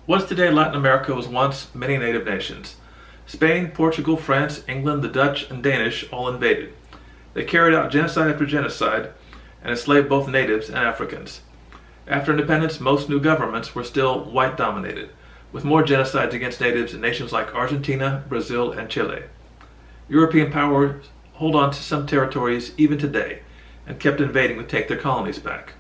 What is today Latin America was once many native nations. Spain, Portugal, France, England, the Dutch, and Danish all invaded. They carried out genocide after genocide and enslaved both natives and Africans. After independence, most new governments were still white-dominated, with more genocides against natives in nations like Argentina, Brazil, and Chile. European powers hold on to some territories even today and kept invading to take their colonies back.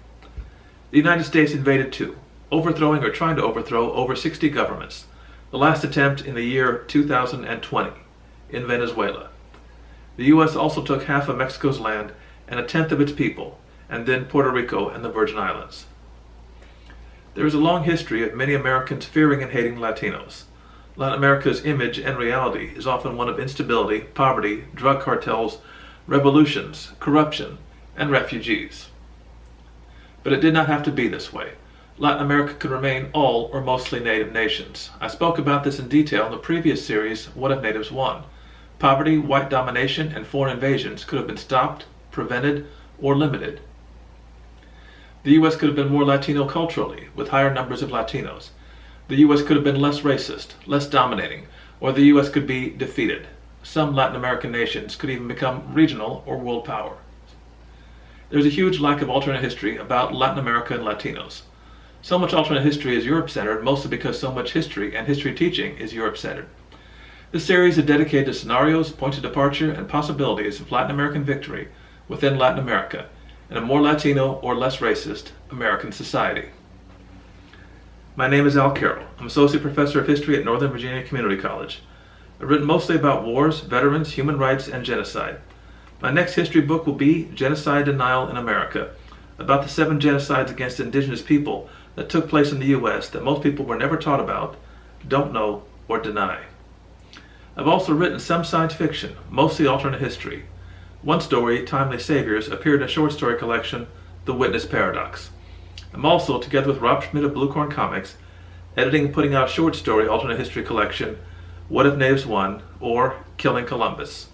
The United States invaded too, overthrowing or trying to overthrow over 60 governments, the last attempt in the year 2020 in Venezuela. The U.S. also took half of Mexico's land and a tenth of its people, and then Puerto Rico and the Virgin Islands. There is a long history of many Americans fearing and hating Latinos. Latin America's image and reality is often one of instability, poverty, drug cartels, revolutions, corruption, and refugees. But it did not have to be this way. Latin America could remain all or mostly native nations. I spoke about this in detail in the previous series, What If Natives Won? Poverty, white domination, and foreign invasions could have been stopped, prevented, or limited. The U.S. could have been more Latino culturally, with higher numbers of Latinos. The U.S. could have been less racist, less dominating, or the U.S. could be defeated. Some Latin American nations could even become regional or world power. There's a huge lack of alternate history about Latin America and Latinos. So much alternate history is Europe-centered, mostly because so much history and history teaching is Europe-centered. This series is dedicated to scenarios, points of departure, and possibilities of Latin American victory within Latin America and a more Latino or less racist American society. My name is Al Carroll. I'm Associate Professor of History at Northern Virginia Community College. I've written mostly about wars, veterans, human rights, and genocide. My next history book will be Genocide Denial in America, about the 7 genocides against indigenous people that took place in the U.S. that most people were never taught about, don't know, or deny. I've also written some science fiction, mostly alternate history. One story, Timely Saviors, appeared in a short story collection, The Witness Paradox. I'm also, together with Rob Schmidt of Bluecorn Comics, editing and putting out a short story alternate history collection, What If Natives Won? Or Killing Columbus.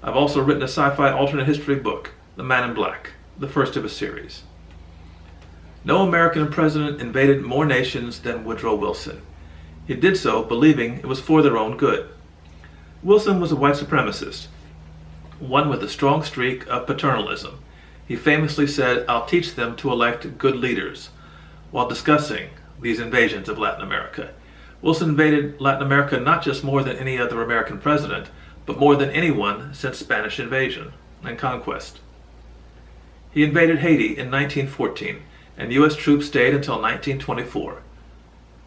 I've also written a sci-fi alternate history book, The Man in Black, the first of a series. No American president invaded more nations than Woodrow Wilson. He did so believing it was for their own good. Wilson was a white supremacist, one with a strong streak of paternalism. He famously said, "I'll teach them to elect good leaders," while discussing these invasions of Latin America. Wilson invaded Latin America not just more than any other American president, but more than anyone since Spanish invasion and conquest. He invaded Haiti in 1914, and U.S. troops stayed until 1924.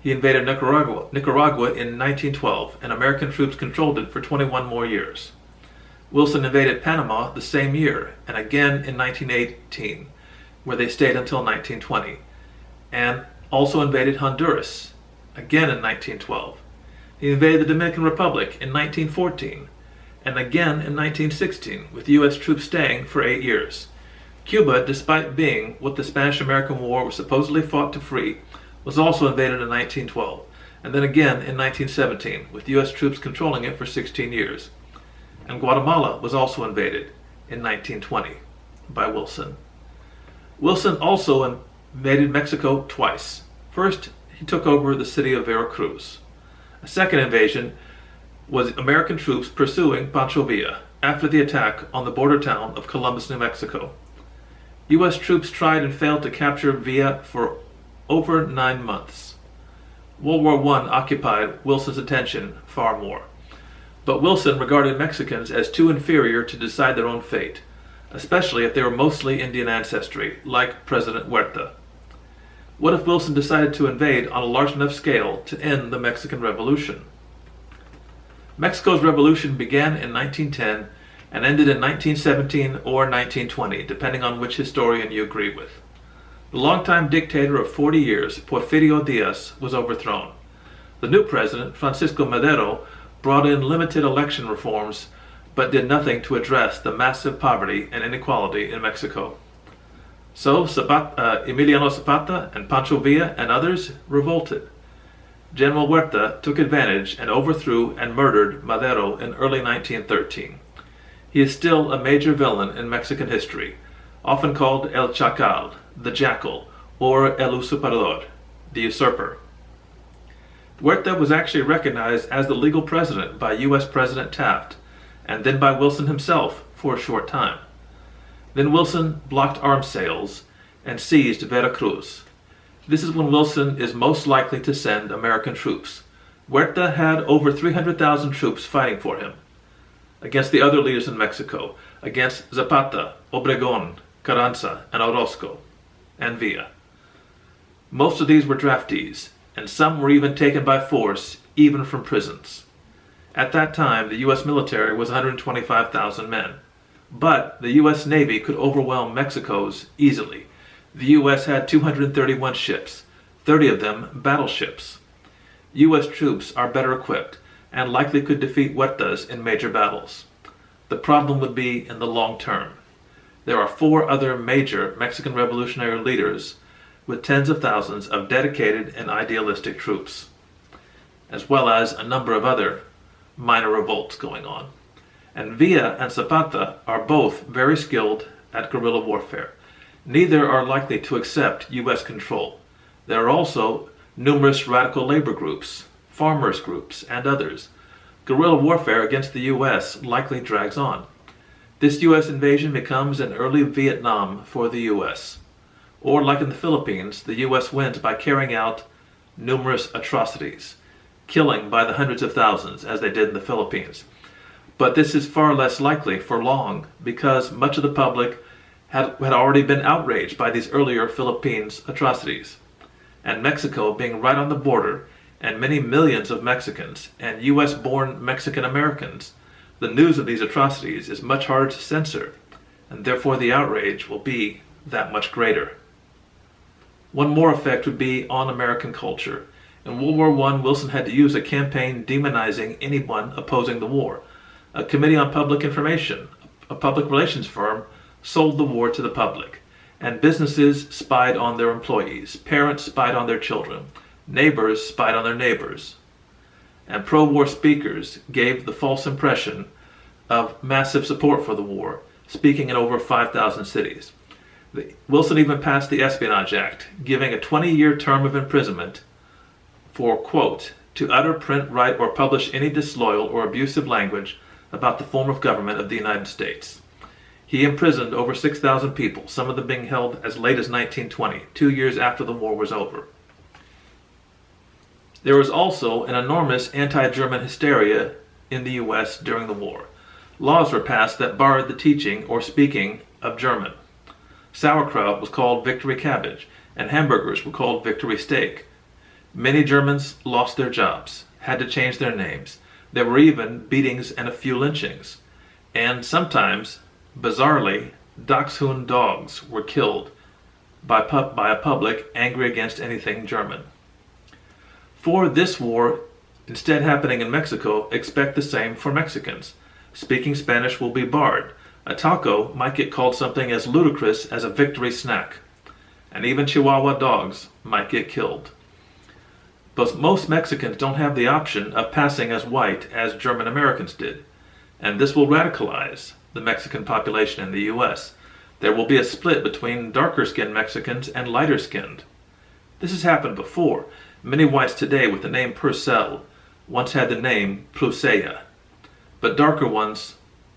He invaded Nicaragua in 1912, and American troops controlled it for 21 more years. Wilson invaded Panama the same year, and again in 1918, where they stayed until 1920, and also invaded Honduras, again in 1912. He invaded the Dominican Republic in 1914, and again in 1916, with U.S. troops staying for 8 years. Cuba, despite being what the Spanish-American War was supposedly fought to free, was also invaded in 1912, and then again in 1917, with U.S. troops controlling it for 16 years. And Guatemala was also invaded in 1920 by Wilson. Wilson also invaded Mexico twice. First, he took over the city of Veracruz. A second invasion was American troops pursuing Pancho Villa after the attack on the border town of Columbus, New Mexico. U.S. troops tried and failed to capture Villa for over 9 months. World War I occupied Wilson's attention far more. But Wilson regarded Mexicans as too inferior to decide their own fate, especially if they were mostly Indian ancestry, like President Huerta. What if Wilson decided to invade on a large enough scale to end the Mexican Revolution? Mexico's revolution began in 1910 and ended in 1917 or 1920, depending on which historian you agree with. The longtime dictator of 40 years, Porfirio Diaz, was overthrown. The new president, Francisco Madero, brought in limited election reforms, but did nothing to address the massive poverty and inequality in Mexico. So Emiliano Zapata and Pancho Villa and others revolted. General Huerta took advantage and overthrew and murdered Madero in early 1913. He is still a major villain in Mexican history, often called El Chacal, the Jackal, or El Usurpador, the Usurper. Huerta was actually recognized as the legal president by U.S. President Taft, and then by Wilson himself for a short time. Then Wilson blocked arms sales and seized Veracruz. This is when Wilson is most likely to send American troops. Huerta had over 300,000 troops fighting for him, against the other leaders in Mexico, against Zapata, Obregón, Carranza, and Orozco, and Villa. Most of these were draftees, and some were even taken by force, even from prisons. At that time, the U.S. military was 125,000 men, but the U.S. Navy could overwhelm Mexico's easily. The U.S. had 231 ships, 30 of them battleships. U.S. troops are better equipped and likely could defeat Huertas in major battles. The problem would be in the long term. There are 4 other major Mexican revolutionary leaders with tens of thousands of dedicated and idealistic troops, as well as a number of other minor revolts going on. And Villa and Zapata are both very skilled at guerrilla warfare. Neither are likely to accept U.S. control. There are also numerous radical labor groups, farmers groups, and others. Guerrilla warfare against the U.S. likely drags on. This U.S. invasion becomes an early Vietnam for the U.S. Or, like in the Philippines, the U.S. wins by carrying out numerous atrocities, killing by the hundreds of thousands, as they did in the Philippines. But this is far less likely for long, because much of the public had already been outraged by these earlier Philippines atrocities. And Mexico being right on the border, and many millions of Mexicans and U.S.-born Mexican Americans, the news of these atrocities is much harder to censor, and therefore the outrage will be that much greater. One more effect would be on American culture. In World War I, Wilson had to use a campaign demonizing anyone opposing the war. A Committee on Public Information, a public relations firm, sold the war to the public. And businesses spied on their employees, parents spied on their children, neighbors spied on their neighbors. And pro-war speakers gave the false impression of massive support for the war, speaking in over 5,000 cities. Wilson even passed the Espionage Act, giving a 20-year term of imprisonment for, quote, to utter, print, write, or publish any disloyal or abusive language about the form of government of the United States. He imprisoned over 6,000 people, some of them being held as late as 1920, 2 years after the war was over. There was also an enormous anti-German hysteria in the U.S. during the war. Laws were passed that barred the teaching or speaking of German. Sauerkraut was called victory cabbage, and hamburgers were called victory steak. Many Germans lost their jobs, had to change their names. There were even beatings and a few lynchings. And sometimes, bizarrely, dachshund dogs were killed by a public angry against anything German. For this war, instead happening in Mexico, expect the same for Mexicans. Speaking Spanish will be barred. A taco might get called something as ludicrous as a victory snack. And even Chihuahua dogs might get killed. But most Mexicans don't have the option of passing as white as German Americans did. And this will radicalize the Mexican population in the U.S. There will be a split between darker-skinned Mexicans and lighter-skinned. This has happened before. Many whites today with the name Purcell once had the name Plusea, but darker ones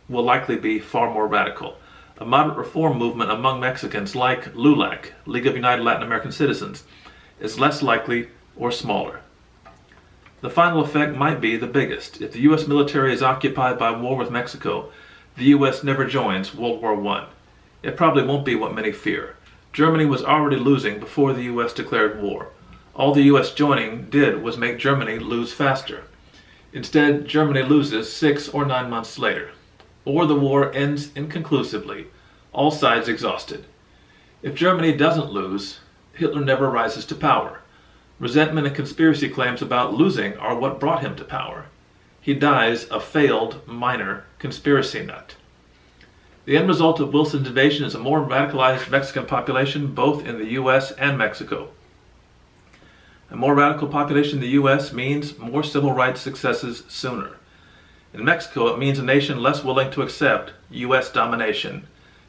will likely be far more radical. A moderate reform movement among Mexicans like LULAC, League of United Latin American Citizens, is less likely or smaller. The final effect might be the biggest. If the U.S. military is occupied by war with Mexico, the U.S. never joins World War I. It probably won't be what many fear. Germany was already losing before the U.S. declared war. All the U.S. joining did was make Germany lose faster. Instead, Germany loses 6 or 9 months later. Or the war ends inconclusively, all sides exhausted. If Germany doesn't lose, Hitler never rises to power. Resentment and conspiracy claims about losing are what brought him to power. He dies a failed, minor conspiracy nut. The end result of Wilson's invasion is a more radicalized Mexican population both in the U.S. and Mexico. A more radical population in the U.S. means more civil rights successes sooner. In Mexico, it means a nation less willing to accept U.S. domination.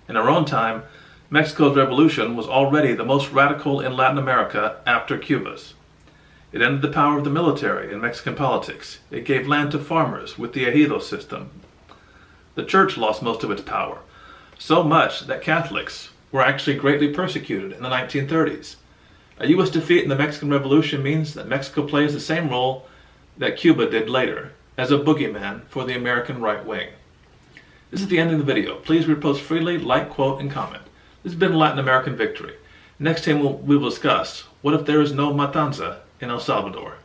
In our own time, Mexico's revolution was already the most radical in Latin America after Cuba's. It ended the power of the military in Mexican politics. It gave land to farmers with the ejido system. The church lost most of its power, so much that Catholics were actually greatly persecuted in the 1930s. A U.S. defeat in the Mexican Revolution means that Mexico plays the same role that Cuba did later, as a boogeyman for the American right wing. This is the end of the video. Please repost freely, like, quote, and comment. This has been Latin American Victory. Next time we will discuss, what if there is no matanza in El Salvador?